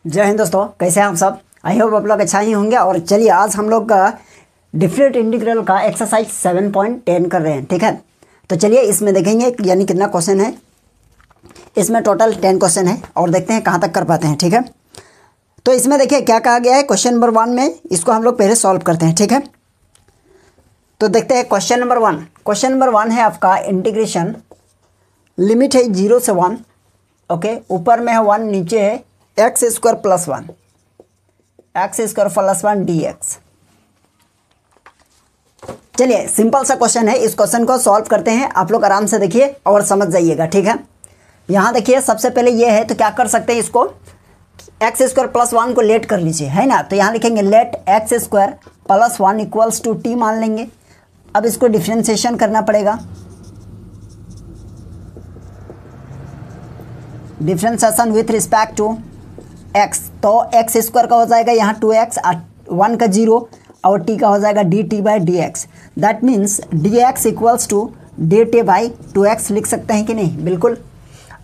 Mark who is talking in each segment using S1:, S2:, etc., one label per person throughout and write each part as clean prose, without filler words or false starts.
S1: जय हिंद दोस्तों, कैसे हैं आप सब। आई होप आप लोग अच्छा ही होंगे। और चलिए आज हम लोग का डिफरेंट इंटीग्रल का एक्सरसाइज 7.10 कर रहे हैं। ठीक है, तो चलिए इसमें देखेंगे यानी कितना क्वेश्चन है। इसमें टोटल 10 क्वेश्चन है और देखते हैं कहाँ तक कर पाते हैं। ठीक है, तो इसमें देखिए क्या कहा गया है। क्वेश्चन नंबर 1 में इसको हम लोग पहले सॉल्व करते हैं। ठीक है, तो देखते हैं क्वेश्चन नंबर 1। क्वेश्चन नंबर 1 है आपका इंटीग्रेशन, लिमिट है 0 से 1। ओके, ऊपर में है 1, नीचे है एक्स स्क्वायर प्लस 1 dx। चलिए सिंपल सा क्वेश्चन है, इस क्वेश्चन को सॉल्व करते हैं। आप लोग आराम से देखिए और समझ जाइएगा। ठीक है, यहाँ देखिए सबसे पहले ये है तो क्या कर सकते हैं, इसको एक्स स्क्वायर प्लस 1 को लेट कर लीजिए, है ना। तो यहाँ लिखेंगे let x square plus 1 equals to t मान लेंगे। अब इसको डिफ्रेंशिएशन करना पड़ेगा। Differentiation with respect to x, तो एक्स स्क्वायर का हो जाएगा यहाँ 2x, 1 का 0 और t का हो जाएगा dt by d x. That means d x equals to dt by 2x लिख सकते हैं कि नहीं। बिल्कुल।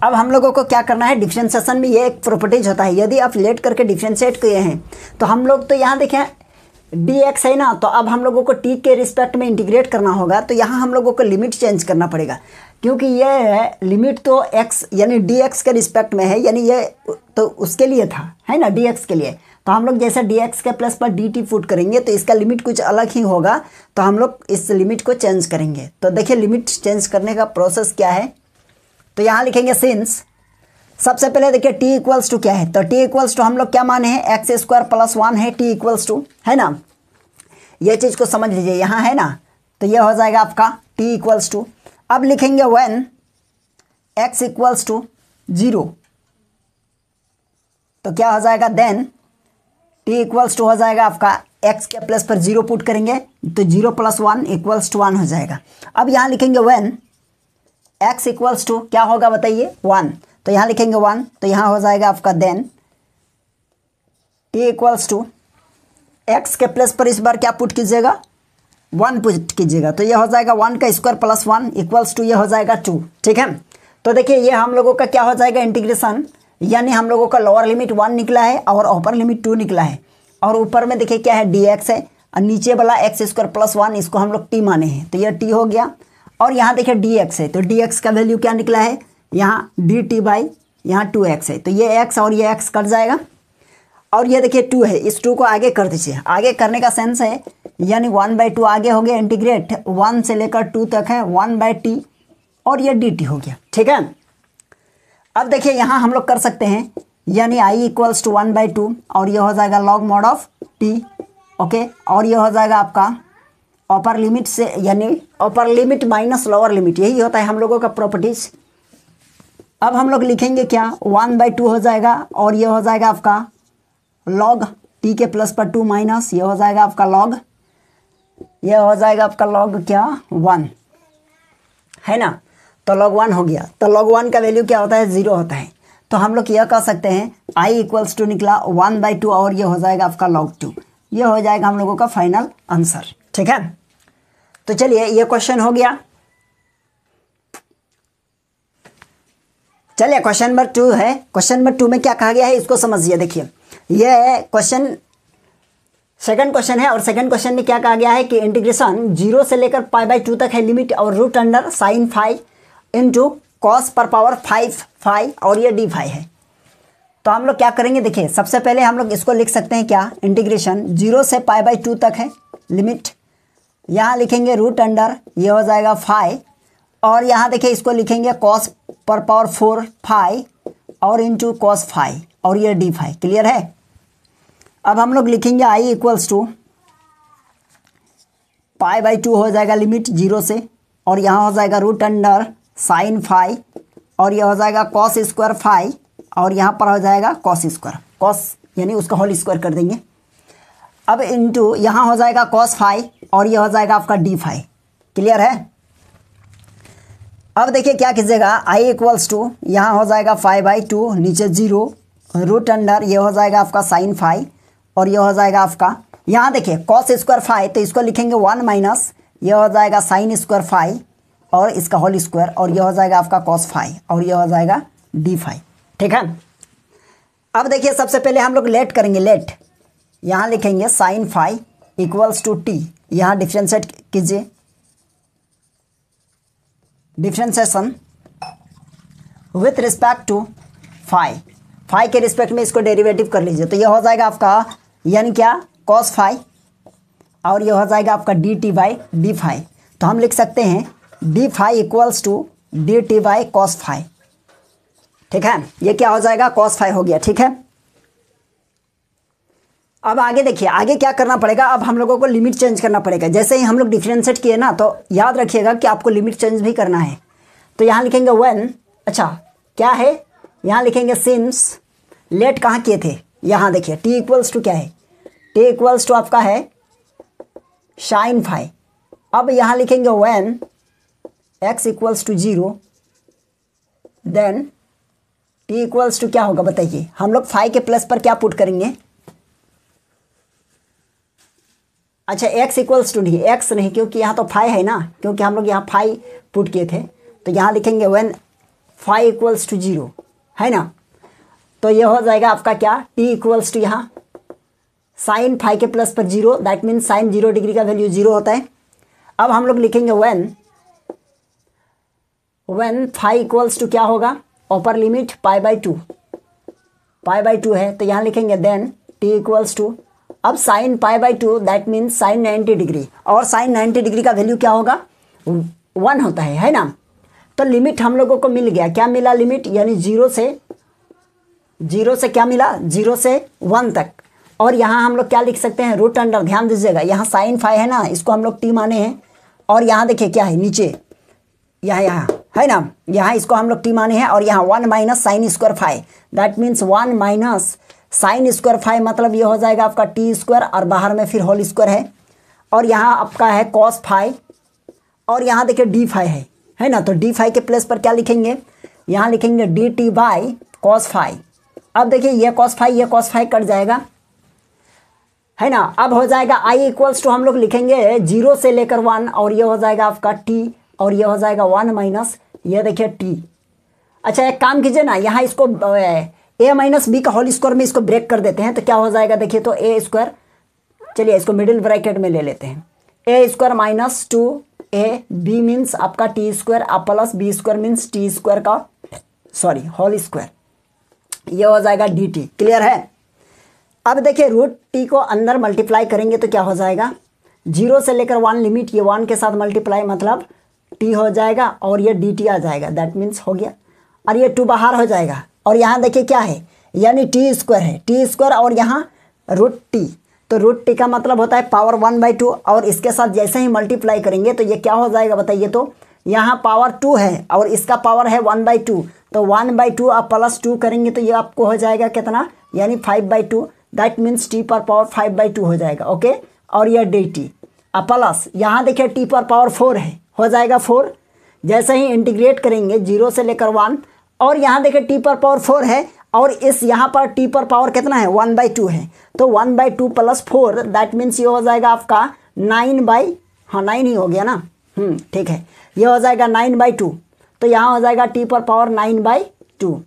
S1: अब हम लोगों को क्या करना है, डिफ्रेंशिएशन में ये एक प्रॉपर्टीज होता है। यदि आप लेट करके डिफ्रेंशिएट किए हैं तो हम लोग तो यहाँ देखें dx है ना, तो अब हम लोगों को t के रिस्पेक्ट में इंटीग्रेट करना होगा। तो यहाँ हम लोगों को लिमिट चेंज करना पड़ेगा, क्योंकि ये लिमिट तो x यानी dx के रिस्पेक्ट में है, यानी ये तो उसके लिए था, है ना, dx के लिए। तो हम लोग जैसे dx के प्लस पर dt पुट करेंगे तो इसका लिमिट कुछ अलग ही होगा। तो हम लोग इस लिमिट को चेंज करेंगे। तो देखिए लिमिट चेंज करने का प्रोसेस क्या है। तो यहाँ लिखेंगे सिंस, सबसे पहले देखिए t इक्वल्स टू क्या है। तो t इक्वल्स टू हम लोग क्या माने हैं, एक्स स्क्वायर प्लस 1 है t इक्वल्स टू, है ना। ये चीज़ को समझ लीजिए, यहाँ है ना। तो ये हो जाएगा आपका t इक्वल्स टू। अब लिखेंगे व्हेन x इक्वल्स टू 0, तो क्या हो जाएगा, देन t इक्वल्स टू हो जाएगा आपका x के प्लस पर 0 पुट करेंगे तो 0 प्लस 1 इक्वल्स टू 1 हो जाएगा। अब यहाँ लिखेंगे व्हेन x इक्वल्स टू क्या होगा बताइए, 1। तो यहाँ लिखेंगे 1, तो यहाँ हो जाएगा आपका then t equals to x के प्लस पर इस बार क्या पुट कीजिएगा, 1 पुट कीजिएगा। तो ये हो जाएगा 1 का स्क्वायर प्लस 1 इक्वल्स टू ये हो जाएगा 2। ठीक है, तो देखिए ये हम लोगों का क्या हो जाएगा इंटीग्रेशन, यानी हम लोगों का लोअर लिमिट 1 निकला है और अपर लिमिट 2 निकला है। और ऊपर में देखिए क्या है, dx है, और नीचे वाला एक्स स्क्वायर प्लस 1 इसको हम लोग t माने हैं, तो ये t हो गया। और यहाँ देखिए dx है, तो dx का वैल्यू क्या निकला है, यहाँ dt बाई यहाँ 2x है, तो ये x और ये x कट जाएगा। और ये देखिए 2 है, इस 2 को आगे कर दीजिए। आगे करने का सेंस है यानी 1/2 आगे हो गया, इंटीग्रेट 1 से लेकर 2 तक है 1/t और ये dt हो गया। ठीक है, अब देखिए यहाँ हम लोग कर सकते हैं यानी i इक्वल्स टू 1/2 और ये हो जाएगा log mod of t। Okay, और ये हो जाएगा आपका अपर लिमिट से यानी अपर लिमिट माइनस लोअर लिमिट, यही होता है हम लोगों का प्रॉपर्टीज। अब हम लोग लिखेंगे क्या, 1/2 हो जाएगा और ये हो जाएगा आपका लॉग t के प्लस पर 2 माइनस ये हो जाएगा आपका लॉग, ये हो जाएगा आपका लॉग क्या 1, है ना। तो log 1 हो गया। तो log 1 का वैल्यू क्या होता है, 0 होता है। तो हम लोग यह कह सकते हैं i इक्वल्स टू निकला 1/2 और ये हो जाएगा आपका log 2। ये हो जाएगा हम लोगों का फाइनल आंसर। ठीक है, तो चलिए ये क्वेश्चन हो गया। चलिए क्वेश्चन नंबर 2 है। क्वेश्चन नंबर 2 में क्या कहा गया है इसको समझिए। देखिए ये क्वेश्चन सेकंड क्वेश्चन है और सेकंड क्वेश्चन में क्या कहा गया है कि इंटीग्रेशन 0 से लेकर π/2 तक है लिमिट और root under sine phi into cos पर पावर 5 फाई और ये d फाई है। तो हम लोग क्या करेंगे, देखिए सबसे पहले हम लोग इसको लिख सकते हैं क्या, इंटीग्रेशन 0 से π/2 तक है लिमिट, यहाँ लिखेंगे रूट अंडर ये हो जाएगा फाई और यहाँ देखिए इसको लिखेंगे कॉस पर पावर 4 फाई और इंटू कॉस फाई और ये d फाई। क्लियर है। अब हम लोग लिखेंगे i इक्वल्स टू π/2 हो जाएगा लिमिट 0 से और यहाँ हो जाएगा रूट अंडर साइन फाई और यह हो जाएगा कॉस स्क्वायर फाई और यहाँ पर हो जाएगा कॉस स्क्वायर, कॉस यानी उसका होल स्क्वायर कर देंगे। अब इंटू यहाँ हो जाएगा कॉस फाई और यह हो जाएगा आपका d फाई। क्लियर है। अब देखिए क्या कीजिएगा, i इक्वल्स टू यहाँ हो जाएगा 5/2 नीचे 0 रूट अंडर ये हो जाएगा आपका साइन फाई और ये हो जाएगा आपका यहाँ देखिए कॉस स्क्वायर फाई, तो इसको लिखेंगे 1 माइनस ये हो जाएगा साइन स्क्वायर फाई और इसका होल स्क्वायर और ये हो जाएगा आपका कॉस फाई और ये हो जाएगा d फाई। ठीक है, अब देखिए सबसे पहले हम लोग लेट करेंगे, लेट यहाँ लिखेंगे sine phi equals to t, यहाँ डिफ्रेंशिएट कीजिए, differentiation with respect to phi, phi के रिस्पेक्ट में इसको डेरिवेटिव कर लीजिए, तो ये हो जाएगा आपका यानी क्या कॉस फाई, और ये हो जाएगा आपका d t by d phi. तो हम लिख सकते हैं d phi equals to d t by cos phi. ठीक है, ये क्या हो जाएगा कॉस फाई हो गया। ठीक है, अब आगे देखिए, आगे क्या करना पड़ेगा, अब हम लोगों को लिमिट चेंज करना पड़ेगा। जैसे ही हम लोग डिफरेंशिएट किए ना, तो याद रखिएगा कि आपको लिमिट चेंज भी करना है। तो यहाँ लिखेंगे व्हेन, अच्छा क्या है, यहाँ लिखेंगे सिंस, लेट कहाँ किए थे, यहाँ देखिए टी इक्वल्स टू क्या है, टी इक्वल्स टू आपका है साइन फाई। अब यहाँ लिखेंगे when x equals to 0, then t equals to क्या होगा बताइए, हम लोग फाई के प्लस पर क्या पुट करेंगे, अच्छा एक्स इक्वल्स टू नहीं, एक्स नहीं क्योंकि यहाँ तो फाई है ना, क्योंकि हम लोग यहाँ फाई पुट किए थे, तो यहाँ लिखेंगे व्हेन फाई इक्वल्स टू 0 है ना, तो ये हो जाएगा आपका क्या टी इक्वल्स टू यहाँ साइन फाई के प्लस पर 0, दैट मीन्स साइन 0 डिग्री का वैल्यू 0 होता है। अब हम लोग लिखेंगे व्हेन फाई इक्वल्स टू क्या होगा, upper limit pi by 2, pi by 2 है, तो यहाँ लिखेंगे देन टी इक्वल्स टू, अब sine pi by 2 that means sign 90 degree, और साइन 90 डिग्री का वैल्यू क्या होगा 1 होता है ना। तो लिमिट हम लोगों को मिल गया, क्या मिला लिमिट, यानी 0 से क्या मिला, 0 से 1 तक। और यहाँ हम लोग क्या लिख सकते हैं, रूट अंडर, ध्यान दीजिएगा यहाँ साइन फाई है ना, इसको हम लोग टी माने हैं, और यहाँ देखिए क्या है नीचे, यहाँ है ना, यहाँ इसको हम लोग टी माने हैं, और यहाँ 1 minus sine square phi, that means 1 minus sine square phi, मतलब ये हो जाएगा आपका टी स्क्वायर, और बाहर में फिर होल स्क्वायर है, और यहाँ आपका है कॉस फाई, और यहाँ देखिए डी फाई है ना, तो डी फाई के प्लेस पर क्या लिखेंगे, यहाँ लिखेंगे d t by cos phi. अब देखिए ये कॉस फाई कट जाएगा है ना, अब हो जाएगा आई इक्वल्स टू हम लोग लिखेंगे 0 से लेकर 1, और ये हो जाएगा आपका टी, और ये हो जाएगा 1 माइनस ये देखिए टी। अच्छा एक काम कीजिए ना, यहाँ इसको ए माइनस बी का होल स्क्वायर में इसको ब्रेक कर देते हैं, तो क्या हो जाएगा देखिए, तो ए स्क्वायर, चलिए इसको मिडिल ब्रैकेट में ले लेते हैं, A square minus 2 A B means आपका टी स्क्वायर, आप plus B square means T square का सॉरी होल स्क्वायर, ये हो जाएगा डी टी। क्लियर है। अब देखिए रूट टी को अंदर मल्टीप्लाई करेंगे तो क्या हो जाएगा, 0 से लेकर 1 लिमिट, ये 1 के साथ मल्टीप्लाई मतलब टी हो जाएगा, और ये डी टी आ जाएगा, दैट मीन्स हो गया, और ये 2 बाहर हो जाएगा, और यहाँ देखिए क्या है, यानी टी स्क्वायर है, टी स्क्वायर और यहाँ रूट टी, तो रूट टी का मतलब होता है पावर 1/2, और इसके साथ जैसे ही मल्टीप्लाई करेंगे तो ये क्या हो जाएगा बताइए, तो यहाँ पावर 2 है और इसका पावर है 1/2, तो 1/2 आप प्लस 2 करेंगे तो ये आपको हो जाएगा कितना, यानी 5/2, दैट मीन्स टी पर पावर 5/2 हो जाएगा। ओके, और यह डी टी अब प्लस यहाँ देखिए टी पर पावर 4 है, हो जाएगा 4, जैसे ही इंटीग्रेट करेंगे 0 से लेकर 1, और यहाँ देखिए टी पर पावर 4 है, और इस यहाँ पर टी पर पावर कितना है 1/2 है, तो 1/2 प्लस 4 दैट मीन्स ये हो जाएगा आपका 9 ही हो गया ना, ठीक है, ये हो जाएगा 9/2, तो यहाँ हो जाएगा टी पर पावर 9/2।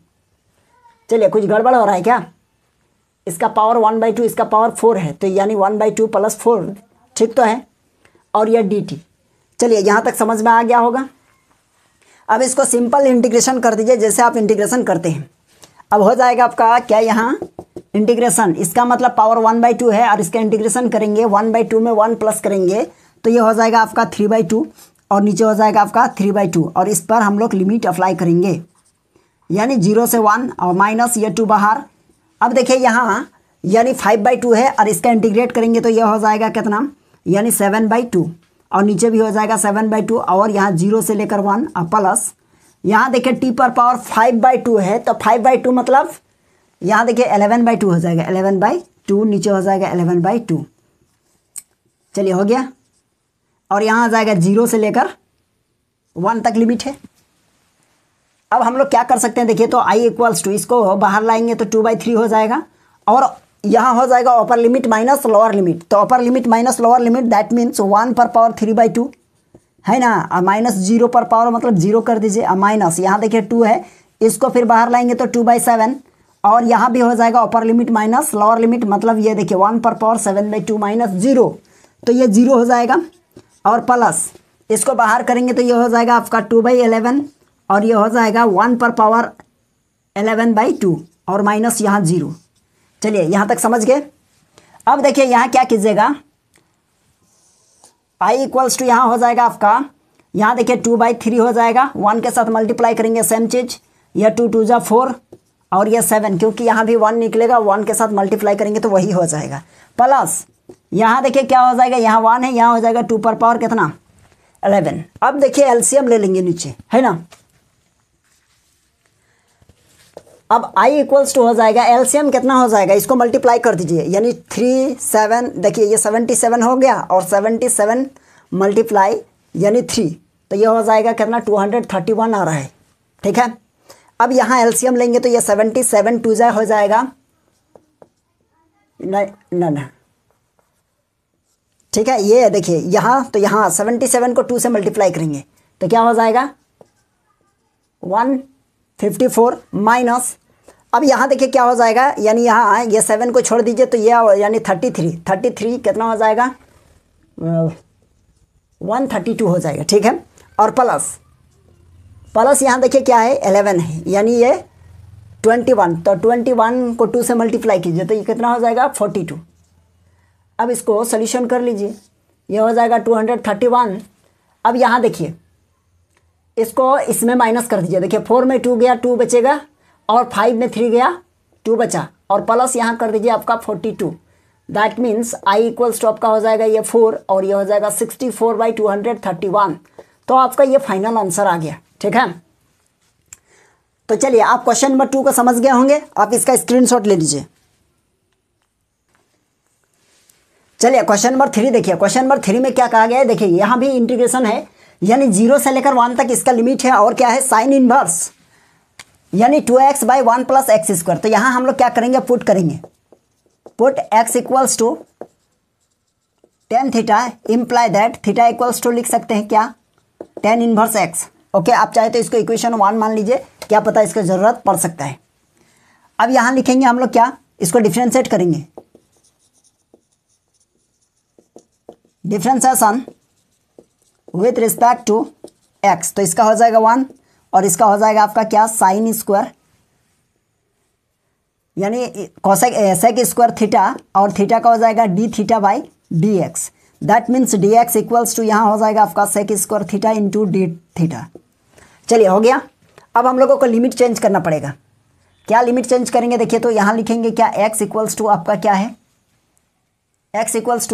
S1: चलिए कुछ गड़बड़ हो रहा है क्या, इसका पावर 1/2 इसका पावर 4 है, तो यानी 1/2 प्लस 4 ठीक तो है, और यह डी टी। चलिए यहाँ तक समझ में आ गया होगा। अब इसको सिंपल इंटीग्रेशन कर दीजिए जैसे आप इंटीग्रेशन करते हैं। अब हो जाएगा आपका क्या, यहाँ इंटीग्रेशन, इसका मतलब पावर 1/2 है, और इसका इंटीग्रेशन करेंगे 1/2 में 1 प्लस करेंगे तो ये हो जाएगा आपका 3/2, और नीचे हो जाएगा आपका 3/2, और इस पर हम लोग लिमिट अप्लाई करेंगे, यानी 0 से 1 और माइनस ये 2 बाहर। अब देखिए यहाँ यानी 5/2 है, और इसका इंटीग्रेट करेंगे तो यह हो जाएगा कितना, यानी 7/2, और नीचे भी हो जाएगा 7/2, और यहाँ 0 से लेकर 1 और प्लस यहाँ देखिए टी पर पावर 5/2 है, तो 5/2 मतलब यहाँ देखिए 11/2 हो जाएगा, 11/2 नीचे हो जाएगा 11/2। चलिए हो गया, और यहाँ आ जाएगा 0 से लेकर 1 तक लिमिट है। अब हम लोग क्या कर सकते हैं देखिए, तो आई इक्वल्स टू इसको बाहर लाएंगे तो 2/3 हो जाएगा, और यहाँ हो जाएगा upper limit minus lower limit, तो upper limit minus lower limit that means 1 पर पावर 3/2 है ना, और माइनस 0 पर पावर मतलब 0 कर दीजिए, और माइनस यहाँ देखिए 2 है, इसको फिर बाहर लाएंगे तो 2/7, और यहाँ भी हो जाएगा upper limit minus lower limit, मतलब ये देखिए 1 पर पावर 7/2 माइनस 0, तो ये 0 हो जाएगा। और प्लस इसको बाहर करेंगे तो ये हो जाएगा आपका 2/11 और ये हो जाएगा 1 पर पावर 11/2 और माइनस यहाँ 0। चलिए यहाँ तक समझ गए। अब देखिए यहाँ क्या कीजिएगा, i इक्वल्स टू यहाँ हो जाएगा आपका, यहाँ देखिए 2/3 हो जाएगा, 1 के साथ मल्टीप्लाई करेंगे सेम चीज़, यह 2 2 जा 4 और यह 7, क्योंकि यहाँ भी 1 निकलेगा, 1 के साथ मल्टीप्लाई करेंगे तो वही हो जाएगा। प्लस यहाँ देखिए क्या हो जाएगा, यहाँ 1 है, यहाँ हो जाएगा 2 पर पावर कितना 11। अब देखिए एलसीएम ले लेंगे नीचे, है ना। अब i इक्वल्स टू हो जाएगा, एलसीएम कितना हो जाएगा, इसको मल्टीप्लाई कर दीजिए, यानी 3 7, देखिए ये 77 हो गया और 77 मल्टीप्लाई यानी 3, तो ये हो जाएगा कितना 231 आ रहा है, ठीक है। अब यहाँ एलसीएम लेंगे तो ये 77 2 जा हो जाएगा न, ठीक है। ये देखिए यहाँ, तो यहाँ 77 को 2 से मल्टीप्लाई करेंगे तो क्या हो जाएगा 154 माइनस, अब यहाँ देखिए क्या हो जाएगा, यानी यहाँ ये 7 को छोड़ दीजिए तो ये यानी 33 कितना हो जाएगा 132 हो जाएगा, ठीक है। और प्लस यहाँ देखिए क्या है 11 है, यानी ये 21, तो 21 को 2 से मल्टीप्लाई कीजिए तो ये कितना हो जाएगा 42। अब इसको सोल्यूशन कर लीजिए, ये हो जाएगा 231। अब यहाँ देखिए इसको इसमें माइनस कर दीजिए, देखिए 4 में 2 गया 2 बचेगा और 5 में 3 गया 2 बचा, और प्लस यहाँ कर दीजिए आपका 42। That means i equals to आपका हो जाएगा ये 4 और ये हो जाएगा 64/231। तो आपका ये फाइनल आंसर आ गया, ठीक है। तो चलिए आप क्वेश्चन नंबर 2 को समझ गए होंगे, आप इसका स्क्रीनशॉट ले लीजिए। चलिए क्वेश्चन नंबर 3 देखिए, क्वेश्चन नंबर 3 में क्या कहा गया है, देखिए यहाँ भी इंटीग्रेशन है, यानी 0 से लेकर 1 तक इसका लिमिट है, और क्या है साइन इनवर्स, यानी 2x/1 + x²। तो यहाँ हम लोग क्या करेंगे, पुट करेंगे, put x equals to tan theta, imply that theta equals to लिख सकते हैं क्या tan इनवर्स x। ओके, आप चाहे तो इसको इक्वेशन 1 मान लीजिए, क्या पता इसका ज़रूरत पड़ सकता है। अब यहाँ लिखेंगे हम लोग क्या, इसको डिफ्रेंशिएट करेंगे, differentiation with respect to x, तो इसका हो जाएगा 1 और इसका हो जाएगा आपका क्या साइन स्क्वायर, यानी कोसेक सेक स्क्वायर थीटा, और थीटा का हो जाएगा d(θ/dx). That means dx equals to यहाँ हो जाएगा आपका सेक स्क्वायर थीटा इंटू d(θ). चलिए हो गया। अब हम लोगों को लिमिट चेंज करना पड़ेगा, क्या लिमिट चेंज करेंगे, देखिए तो यहाँ लिखेंगे क्या x इक्वल्स टू आपका क्या है, x इक्वल्स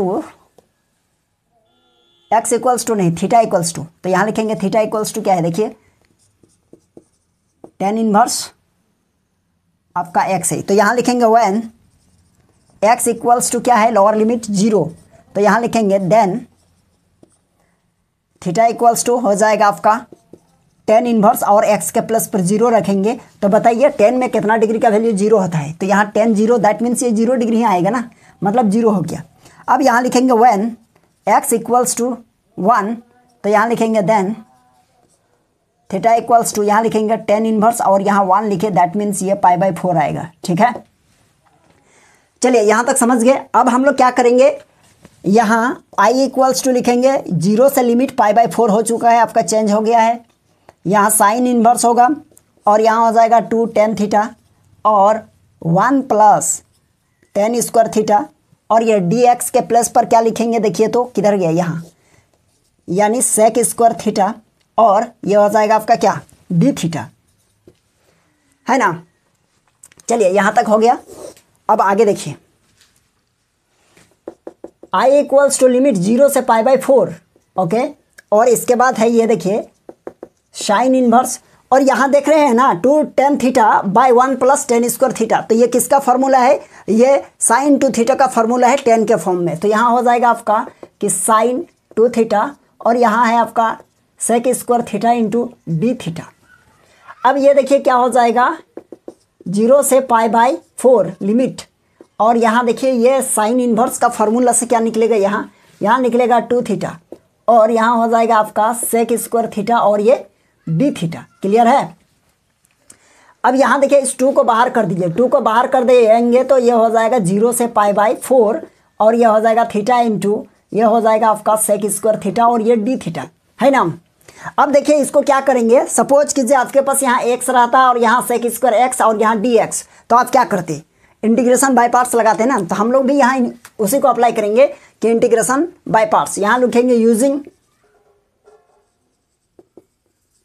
S1: टू नहीं थीटा इक्वल्स टू, तो यहाँ लिखेंगे थीटा इक्वल्स टू क्या है, देखिए tan इनवर्स आपका x है, तो यहाँ लिखेंगे व्हेन x इक्वल्स टू क्या है लोअर लिमिट 0, तो यहाँ लिखेंगे देन थीटा इक्वल्स टू हो जाएगा आपका tan इनवर्स और x के प्लस पर 0 रखेंगे। तो बताइए tan में कितना डिग्री का वैल्यू 0 होता है, तो यहाँ tan 0, दैट मीन्स ये 0 डिग्री ही आएगा ना, मतलब 0 हो गया। अब यहाँ लिखेंगे व्हेन x इक्वल्स टू 1, तो यहाँ लिखेंगे देन थीटा इक्वल्स टू, यहाँ लिखेंगे tan इनवर्स और यहाँ 1 लिखे, दैट मीन्स ये π/4 आएगा, ठीक है। चलिए यहाँ तक समझ गए। अब हम लोग क्या करेंगे, यहाँ i इक्वल्स टू लिखेंगे, 0 से लिमिट π/4 हो चुका है आपका, चेंज हो गया है, यहाँ साइन इनवर्स होगा और यहाँ हो जाएगा 2 tan थीटा और 1 + tan स्क्वायर थीटा, और ये dx के प्लस पर क्या लिखेंगे, देखिए तो किधर गया यहाँ, यानी सेक स्क्वायर थीटा, और ये हो जाएगा आपका क्या d(θ), है ना। चलिए यहाँ तक हो गया। अब आगे देखिए, i इक्वल्स टू लिमिट 0 से π/4, ओके, और इसके बाद है ये देखिए साइन इनवर्स, और यहाँ देख रहे हैं ना 2 tan θ/1 + tan स्क्वायर थीटा, तो ये किसका फॉर्मूला है, ये साइन 2 थीटा का फॉर्मूला है tan के फॉर्म में, तो यहाँ हो जाएगा आपका कि साइन 2 थीटा और यहाँ है आपका सेक स्क्वायर थीटा इंटू d(θ). अब ये देखिए क्या हो जाएगा 0 से π/4 लिमिट, और यहाँ देखिए ये साइन इनवर्स का फॉर्मूला से क्या निकलेगा, यहाँ निकलेगा 2 थीटा और यहाँ हो जाएगा आपका सेक स्क्वायर थीटा और ये d(θ). क्लियर है। अब यहाँ देखिए इस 2 को बाहर कर दीजिए, 2 को बाहर कर देंगे तो ये हो जाएगा 0 से π/4 और ये हो जाएगा थीटा इंटू ये हो जाएगा आपका सेक स्क्वायर थीटा और ये डी थीटा, है ना। अब देखिए इसको क्या करेंगे, सपोज कीजिए आपके पास यहाँ x रहता और यहाँ सेक स्क्वायर x और यहाँ dx, तो आप क्या करते, इंटीग्रेशन बाय पार्ट्स लगाते हैं ना। तो हम लोग भी यहाँ उसी को अप्लाई करेंगे कि इंटीग्रेशन बाय पार्ट्स, यहाँ लिखेंगे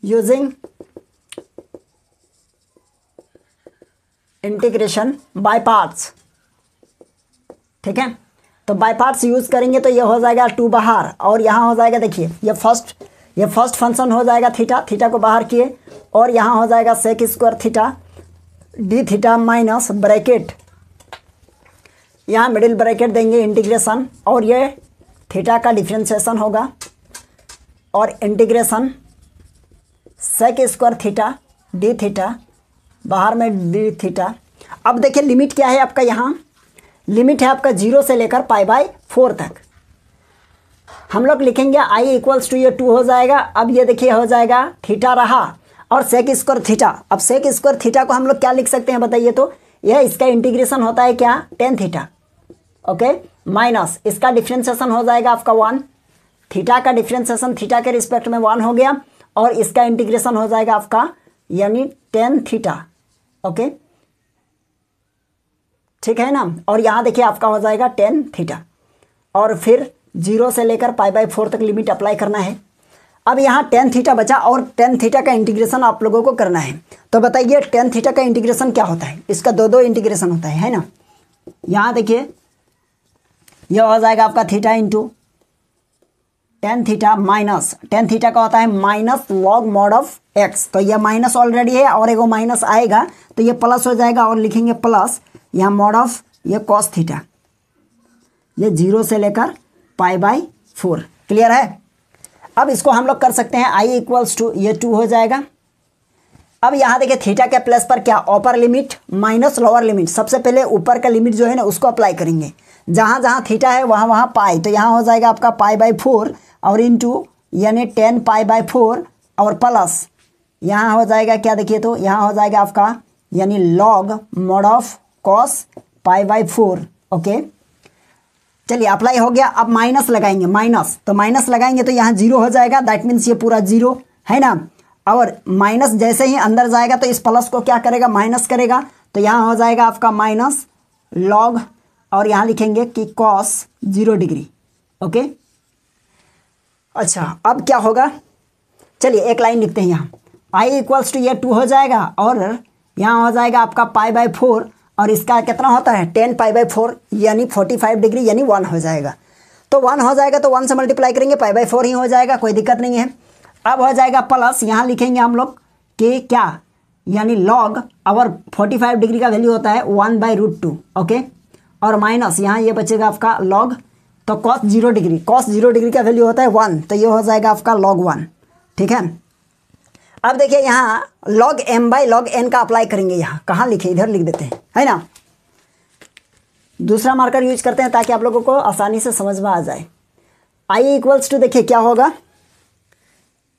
S1: यूजिंग इंटीग्रेशन बाय पार्ट्स, ठीक है। तो बाय पार्ट्स यूज करेंगे तो ये हो जाएगा 2 बाहर और यहाँ हो जाएगा, देखिए ये फर्स्ट फंक्शन हो जाएगा थीटा को बाहर किए और यहाँ हो जाएगा sec square theta d theta minus bracket, यहाँ मिडिल ब्रैकेट देंगे इंटीग्रेशन और ये थीटा का डिफ्रेंशिएशन होगा और integration sec square theta d theta बाहर में डी थीटा। अब देखिए लिमिट क्या है आपका, यहाँ लिमिट है आपका 0 से लेकर π/4 तक। हम लोग लिखेंगे i इक्वल्स टू ये 2 हो जाएगा। अब ये देखिए हो जाएगा थीटा रहा और सेक स्क्वायर थीटा। अब सेक स्क्वायर थीटा को हम लोग क्या लिख सकते हैं बताइए, तो यह इसका इंटीग्रेशन होता है क्या, tan थीटा, ओके, माइनस इसका डिफ्रेंशिएशन हो जाएगा आपका 1, थीटा का डिफ्रेंशिएशन थीटा के रिस्पेक्ट में 1 हो गया और इसका इंटीग्रेशन हो जाएगा आपका यानी tan थीटा, ओके, ठीक है ना। और यहाँ देखिए आपका हो जाएगा tan थीटा और फिर 0 से लेकर π/4 तक लिमिट अप्लाई करना है। अब यहाँ tan थीटा बचा और tan थीटा का इंटीग्रेशन आप लोगों को करना है। तो बताइए tan थीटा का इंटीग्रेशन क्या होता है, इसका दो इंटीग्रेशन होता है ना। यहाँ देखिए यह हो जाएगा आपका theta into tan theta minus tan theta का होता है minus log mod of x। तो यह माइनस ऑलरेडी है और एगो माइनस आएगा तो ये प्लस हो जाएगा और लिखेंगे प्लस यहाँ मॉड ऑफ ये कॉस थीटा, ये 0 से लेकर π/4, क्लियर है। अब इसको हम लोग कर सकते हैं i इक्वल्स टू ये 2 हो जाएगा। अब यहाँ देखिए थीटा के प्लेस पर क्या, अपर लिमिट माइनस लोअर लिमिट। सबसे पहले ऊपर का लिमिट जो है ना उसको अप्लाई करेंगे, जहाँ जहाँ थीटा है वहाँ वहाँ पाई, तो यहाँ हो जाएगा आपका π/4 और इंटू यानी tan π/4 और प्लस यहाँ हो जाएगा क्या, देखिए तो यहाँ हो जाएगा आपका यानी log mod of cos π/4, okay. चलिए अप्लाई हो गया। अब माइनस लगाएंगे, माइनस लगाएंगे तो यहाँ 0 हो जाएगा, दैट मीन्स ये पूरा 0 है ना। और माइनस जैसे ही अंदर जाएगा तो इस प्लस को क्या करेगा, माइनस करेगा। तो यहाँ हो जाएगा आपका माइनस लॉग और यहाँ लिखेंगे कि कॉस 0 डिग्री, ओके। अच्छा अब क्या होगा, चलिए एक लाइन लिखते हैं यहाँ, i इक्वल्स टू ये 2 हो जाएगा और यहाँ हो जाएगा आपका π/4 और इसका कितना होता है tan π/4 यानी 45 डिग्री यानी 1 हो जाएगा। तो 1 हो जाएगा तो 1 से मल्टीप्लाई करेंगे π/4 ही हो जाएगा, कोई दिक्कत नहीं है। अब हो जाएगा प्लस, यहाँ लिखेंगे हम लोग कि क्या यानी लॉग और 45 डिग्री का वैल्यू होता है 1/√2, ओके, और माइनस यहाँ ये बचेगा आपका लॉग, तो cos 0 डिग्री का वैल्यू होता है 1, तो ये हो जाएगा आपका log 1, ठीक है। अब देखिए यहाँ log m/log n का अप्लाई करेंगे, यहाँ कहाँ लिखे, इधर लिख देते हैं, है ना। दूसरा मार्कर यूज करते हैं ताकि आप लोगों को आसानी से समझ में आ जाए। i इक्वल्स टू देखिए क्या होगा,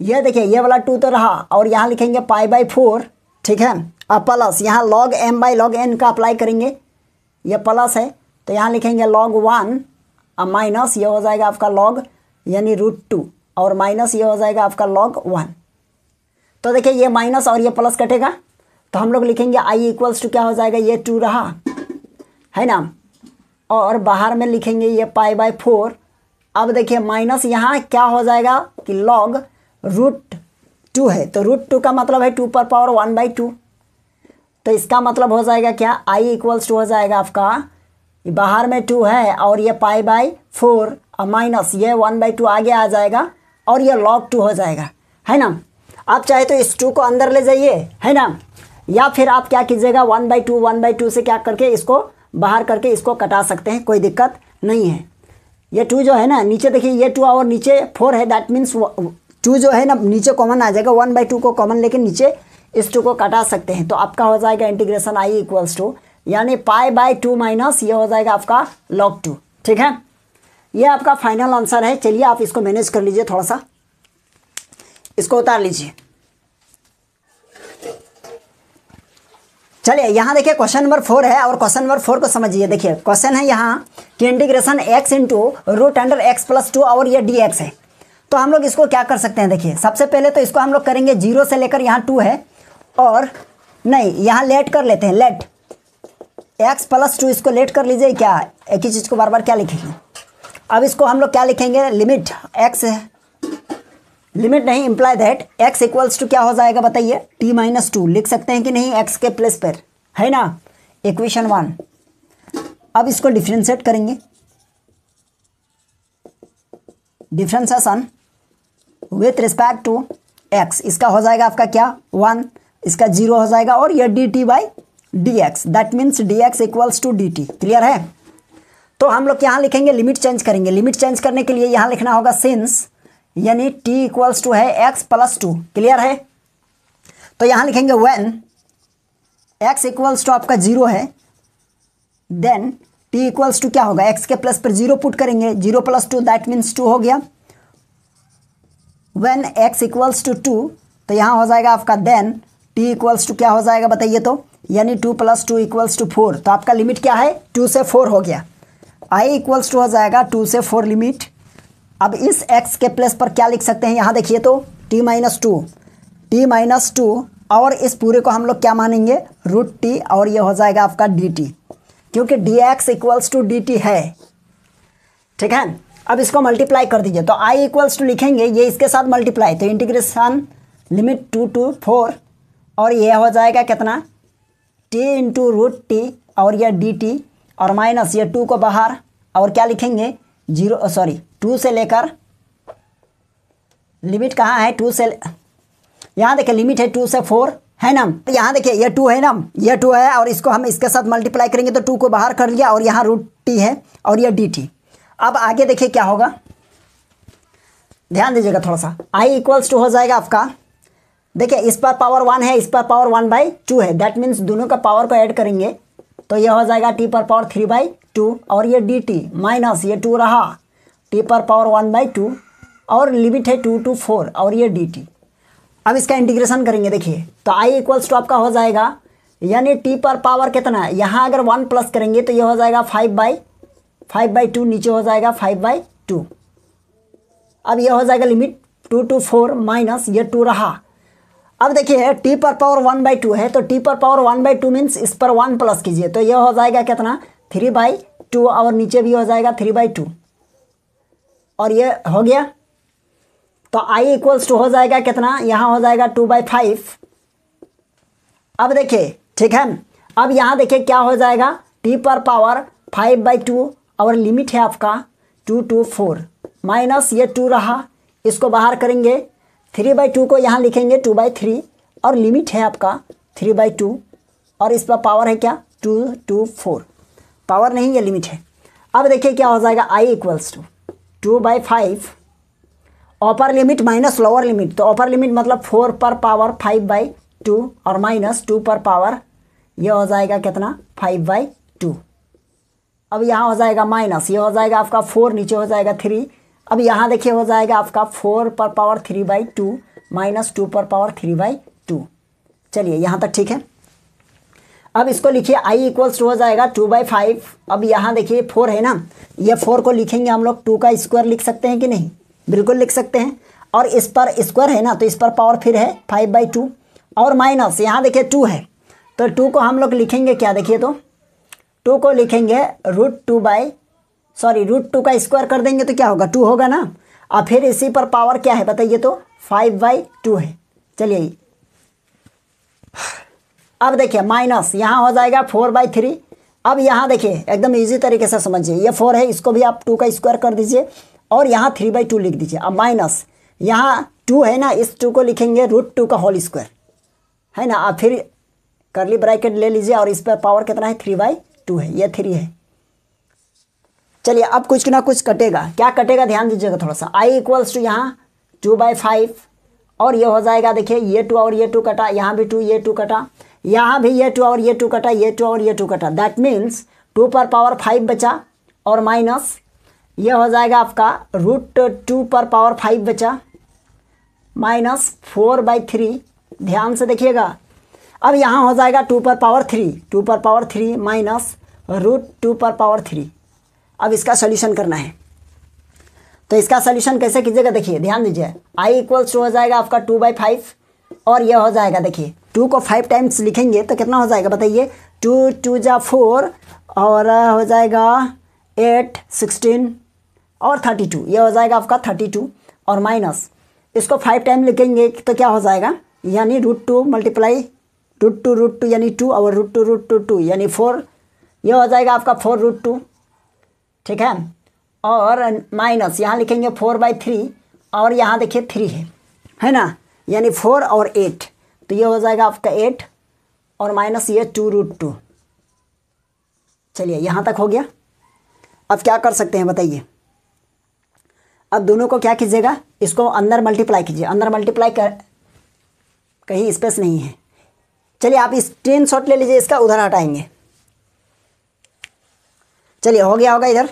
S1: ये देखिए ये वाला 2 तो रहा और यहाँ लिखेंगे π/4, ठीक है। अब प्लस यहाँ log m/log n का अप्लाई करेंगे, ये प्लस है तो यहाँ लिखेंगे log 1 अब माइनस ये हो जाएगा आपका log यानी √2 और माइनस ये हो जाएगा आपका log 1। तो देखिए ये माइनस और ये प्लस कटेगा तो हम लोग लिखेंगे i इक्वल्स टू क्या हो जाएगा, ये 2 रहा है ना और बाहर में लिखेंगे ये π/4। अब देखिए माइनस यहाँ क्या हो जाएगा कि log √2 है, तो √2 का मतलब है 2 पर पावर 1/2, तो इसका मतलब हो जाएगा क्या, i इक्वल्स टू हो जाएगा आपका बाहर में 2 है और ये π/4 और माइनस ये 1/2 आगे आ जाएगा और ये log 2 हो जाएगा, है ना। आप चाहे तो इस 2 को अंदर ले जाइए, है ना, या फिर आप क्या कीजिएगा 1/2 से क्या करके इसको बाहर करके इसको कटा सकते हैं, कोई दिक्कत नहीं है। ये 2 जो है ना नीचे देखिए ये 2 और नीचे 4 है, दैट मीन्स 2 जो है ना नीचे कॉमन आ जाएगा, 1/2 को कॉमन लेके नीचे इस 2 को कटा सकते हैं। तो आपका हो जाएगा इंटीग्रेशन i इक्वल्स टू यानी π/2 माइनस ये हो जाएगा आपका log 2, ठीक है। ये आपका फाइनल आंसर है। चलिए आप इसको मैनेज कर लीजिए, थोड़ा सा इसको उतार लीजिए। चलिए यहाँ देखिए क्वेश्चन नंबर 4 है और क्वेश्चन नंबर 4 को समझिए। देखिए क्वेश्चन है यहाँ कि integration x into root under x plus 2 और ये dx है। तो हम लोग इसको क्या कर सकते हैं, देखिए सबसे पहले तो इसको हम लोग करेंगे 0 से लेकर यहाँ 2 है, और नहीं यहाँ लेट कर लेते हैं, लेट x प्लस 2 इसको लेट कर लीजिए। क्या एक ही चीज़ को बार बार क्या लिखेंगे, अब इसको हम लोग क्या लिखेंगे, लिमिट x, लिमिट नहीं imply that x equals to क्या हो जाएगा बताइए, t माइनस 2 लिख सकते हैं कि नहीं x के प्लेस पर, है ना, इक्वेशन 1। अब इसको डिफ्रेंशिएट करेंगे, differentiation with respect to x, इसका हो जाएगा आपका क्या 1, इसका 0 हो जाएगा, और यह dt by dx, that means dx equals to dt। Clear है। तो हम लोग यहाँ लिखेंगे लिमिट चेंज करेंगे। लिमिट चेंज करने के लिए यहाँ लिखना होगा सिंस, यानी t इक्वल्स टू है x प्लस 2। क्लियर है। तो यहाँ लिखेंगे व्हेन x इक्वल्स टू आपका 0 है, देन t इक्वल्स टू क्या होगा, x के प्लस पर 0 पुट करेंगे, 0 प्लस 2 दैट मीन्स 2 हो गया। व्हेन x इक्वल्स टू 2, तो यहाँ हो जाएगा आपका देन t इक्वल्स टू क्या हो जाएगा बताइए, तो यानी 2 प्लस 2 इक्वल्स टू 4। तो आपका लिमिट क्या है, 2 से 4 हो गया। i इक्वल्स टू हो जाएगा 2 से 4 लिमिट। अब इस x के प्लेस पर क्या लिख सकते हैं, यहाँ देखिए तो t माइनस 2, t माइनस 2, और इस पूरे को हम लोग क्या मानेंगे, रूट t, और ये हो जाएगा आपका dt, क्योंकि dx इक्वल्स टू dt है। ठीक है। अब इसको मल्टीप्लाई कर दीजिए, तो i इक्वल्स टू लिखेंगे, ये इसके साथ मल्टीप्लाई, तो इंटीग्रेशन लिमिट 2 to 4, और ये हो जाएगा कितना, t इंटू रूट टी, और यह dt, और माइनस ये 2 को बाहर, और क्या लिखेंगे 2 से लेकर, लिमिट कहाँ है 2 से, यहाँ देखिए लिमिट है 2 से 4, है ना। तो यहाँ देखिए ये 2 है ना, ये 2 है, और इसको हम इसके साथ मल्टीप्लाई करेंगे तो 2 को बाहर कर लिया, और यहाँ रूट टी है, और यह dt। अब आगे देखिए क्या होगा, ध्यान दीजिएगा थोड़ा सा। i इक्वल्स टू हो जाएगा आपका, देखिए इस पर पावर 1 है, इस पर पावर 1/2 है, दैट मीन्स दोनों का पावर को ऐड करेंगे तो यह हो जाएगा t पर पावर 3/2, और ये dt माइनस ये 2 रहा, t पर पावर 1/2, और लिमिट है 2 to 4, और ये dt। अब इसका इंटीग्रेशन करेंगे, देखिए तो i इक्वल्स टू आपका हो जाएगा, यानी t पर पावर कितना है, यहाँ अगर 1 प्लस करेंगे तो ये हो जाएगा 5/2, नीचे हो जाएगा 5/2। अब ये हो जाएगा लिमिट 2 to 4 माइनस ये 2 रहा। अब देखिए t पर पावर 1/2 है, तो t पर पावर 1/2 मीन्स इस पर 1 प्लस कीजिए, तो यह हो जाएगा कितना 3/2, और नीचे भी हो जाएगा 3/2, और ये हो गया। तो i इक्वल्स टू हो जाएगा कितना, यहाँ हो जाएगा 2/5। अब देखिए ठीक है, अब यहाँ देखिए क्या हो जाएगा, t पर पावर 5/2, और लिमिट है आपका 2 to 4, माइनस ये 2 रहा, इसको बाहर करेंगे, 3/2 को यहाँ लिखेंगे 2/3, और लिमिट है आपका 3/2, और इस पर पावर है क्या 2 to 4, पावर नहीं ये लिमिट है। अब देखिए क्या हो जाएगा, i equals to 2/5, upper limit minus lower limit, तो अपर लिमिट मतलब 4 पर पावर 5/2, और माइनस 2 पर पावर ये हो जाएगा कितना 5/2। अब यहाँ हो जाएगा माइनस, ये हो जाएगा आपका 4, नीचे हो जाएगा 3। अब यहाँ देखिए हो जाएगा आपका 4 पर पावर 3/2 माइनस 2 पर पावर 3/2। चलिए यहाँ तक ठीक है। अब इसको लिखिए i इक्वल्स टू हो जाएगा 2/5। अब यहाँ देखिए 4 है ना, ये 4 को लिखेंगे हम लोग 2 का स्क्वायर लिख सकते हैं कि नहीं, बिल्कुल लिख सकते हैं, और इस पर स्क्वायर है ना, तो इस पर पावर फिर है 5/2, और माइनस यहाँ देखिए 2 है, तो 2 को हम लोग लिखेंगे क्या, देखिए तो 2 को लिखेंगे रूट 2 का स्क्वायर कर देंगे तो क्या होगा 2 होगा ना, और फिर इसी पर पावर क्या है बताइए, तो 5/2 है। चलिए अब देखिए माइनस यहाँ हो जाएगा 4/3। अब यहाँ देखिए एकदम इजी तरीके से समझिए, ये 4 है, इसको भी आप 2 का स्क्वायर कर दीजिए, और यहाँ 3/2 लिख दीजिए। अब माइनस यहाँ 2 है ना, इस 2 को लिखेंगे रूट 2 का होल स्क्वायर, है ना, अब फिर करली ब्रैकेट ले लीजिए, और इस पर पावर कितना है 3/2 है, ये 3 है। चलिए अब कुछ ना कुछ कटेगा, क्या कटेगा ध्यान दीजिएगा थोड़ा सा। i इक्वल्स टू यहाँ 2/5, और ये हो जाएगा देखिए ये 2 और ये 2 कटा, यहाँ भी 2 ये 2 कटा, यहाँ भी ये 2 और ये 2 कटा, ये 2 और ये 2 कटा, दैट मीन्स 2 पर पावर 5 बचा, और माइनस ये हो जाएगा आपका रूट 2 पर पावर 5 बचा, माइनस 4/3। ध्यान से देखिएगा। अब यहाँ हो जाएगा 2 पर पावर 3, 2 पर पावर 3 माइनस √2 पर पावर 3। अब इसका सोल्यूशन करना है, तो इसका सोल्यूशन कैसे कीजिएगा देखिए, ध्यान दीजिए। i इक्वल्स टू हो जाएगा आपका 2/5 और ये हो जाएगा देखिए 2 को 5 टाइम्स लिखेंगे तो कितना हो जाएगा बताइए, 2 2 जा 4 और हो जाएगा 8 16 और 32, ये हो जाएगा आपका 32 और माइनस इसको 5 टाइम लिखेंगे तो क्या हो जाएगा, यानी √2 मल्टीप्लाई √2 यानी 2 और √2 यानी 4, ये हो जाएगा आपका 4√2, ठीक है। और माइनस यहाँ लिखेंगे 4/3 और यहाँ देखिए 3 है ना, यानी 4 और 8, तो ये हो जाएगा आपका 8 और माइनस ये 2√2। चलिए यहाँ तक हो गया। अब क्या कर सकते हैं बताइए, अब दोनों को क्या कीजिएगा, इसको अंदर मल्टीप्लाई कीजिए, अंदर मल्टीप्लाई कर, कहीं स्पेस नहीं है। चलिए आप स्क्रीनशॉट ले लीजिए, इसका उधर हटाएंगे। चलिए हो गया होगा इधर।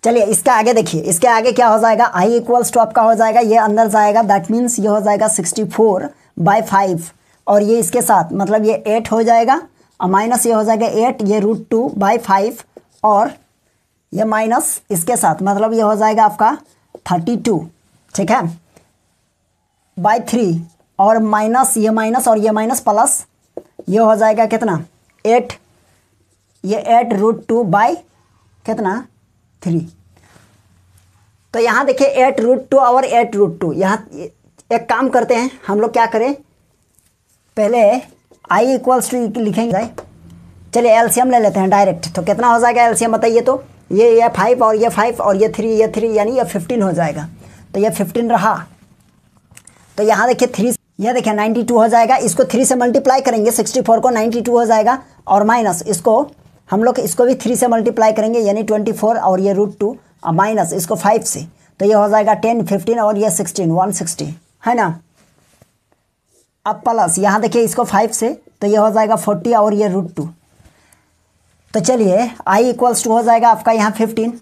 S1: चलिए इसके आगे देखिए, इसके आगे क्या हो जाएगा, i इक्वल्स टू आपका हो जाएगा, ये अंदर जाएगा, दैट मीन्स ये हो जाएगा 64/5 और ये इसके साथ मतलब ये 8 हो जाएगा और माइनस ये हो जाएगा 8, ये √2/5 और ये माइनस इसके साथ मतलब ये हो जाएगा आपका 32, ठीक है, /3 और माइनस ये माइनस और ये माइनस प्लस ये हो जाएगा कितना 8, ये 8 √2 कितना 3। तो यहाँ देखिए 8 √2 और 8 √2, यहाँ एक काम करते हैं हम लोग, क्या करें पहले i इक्वल्स टू लिखेंगे। चलिए एलसीएम ले लेते हैं डायरेक्ट, तो कितना हो जाएगा एलसीएम बताइए, तो ये 5 और ये 5 और ये 3 यानी ये 15 हो जाएगा, तो ये 15 रहा। तो यहाँ देखिए 3, ये देखिए 92 हो जाएगा, इसको 3 से मल्टीप्लाई करेंगे, 64 को 92 हो जाएगा और माइनस इसको हम लोग इसको भी 3 से मल्टीप्लाई करेंगे यानी 24 और ये √2 और माइनस इसको 5 से, तो ये हो जाएगा 10 15 और ये 16 160 है ना। अब प्लस यहाँ देखिए इसको 5 से, तो ये हो जाएगा 40 और ये √2। तो चलिए i इक्वल्स टू हो जाएगा आपका यहाँ 15,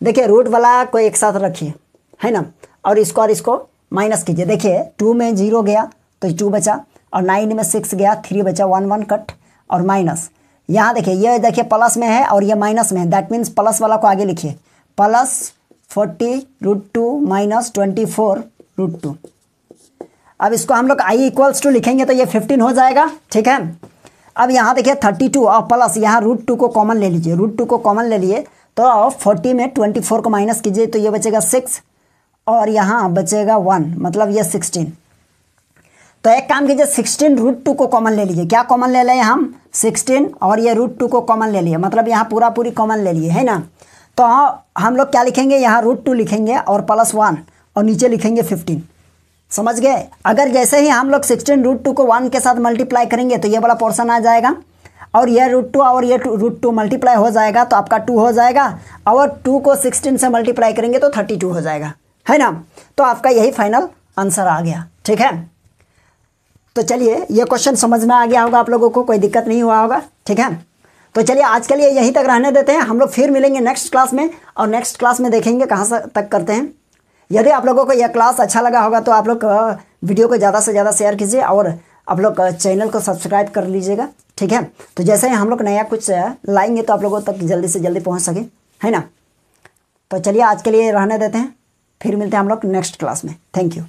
S1: देखिए रूट वाला को एक साथ रखिए है ना, और इसको माइनस कीजिए। देखिए 2 में 0 गया तो 2 बचा और 9 में 6 गया 3 बचा, 1 1 कट और माइनस यहाँ देखिए, ये देखिए प्लस में है और ये माइनस में है, दैट मीन्स प्लस वाला को आगे लिखिए, प्लस 40 √2 माइनस 24 √2। अब इसको हम लोग i इक्वल्स टू लिखेंगे तो ये 15 हो जाएगा, ठीक है। अब यहाँ देखिए 32 और प्लस यहाँ √2 को कॉमन ले लीजिए, √2 को कॉमन ले लिए तो 40 में 24 को माइनस कीजिए तो ये बचेगा 6 और यहाँ बचेगा 1 मतलब ये 16। तो एक काम कीजिए 16 √2 को कॉमन ले लीजिए, क्या कॉमन ले लें हम 16 और ये √2 को कॉमन ले लिए, मतलब यहाँ पूरी कॉमन ले लिए है ना। तो हम लोग क्या लिखेंगे, यहाँ √2 लिखेंगे और +1 और नीचे लिखेंगे 15, समझ गए। अगर जैसे ही हम लोग 16 √2 को 1 के साथ मल्टीप्लाई करेंगे तो ये वाला पोर्शन आ जाएगा और ये √2 और ये √2 मल्टीप्लाई हो जाएगा तो आपका 2 हो जाएगा और 2 को 16 से मल्टीप्लाई करेंगे तो 32 हो जाएगा है ना। तो आपका यही फाइनल आंसर आ गया, ठीक है। तो चलिए ये क्वेश्चन समझ में आ गया होगा आप लोगों को, कोई दिक्कत नहीं हुआ होगा, ठीक है। तो चलिए आज के लिए यहीं तक रहने देते हैं, हम लोग फिर मिलेंगे नेक्स्ट क्लास में और नेक्स्ट क्लास में देखेंगे कहाँ से तक करते हैं। यदि आप लोगों को यह क्लास अच्छा लगा होगा तो आप लोग वीडियो को ज़्यादा से ज़्यादा शेयर कीजिए और आप लोग चैनल को सब्सक्राइब कर लीजिएगा, ठीक है। तो जैसे ही हम लोग नया कुछ लाएंगे तो आप लोगों तक जल्दी से जल्दी पहुंच सके, है ना। तो चलिए आज के लिए रहने देते हैं, फिर मिलते हैं हम लोग नेक्स्ट क्लास में। Thank you.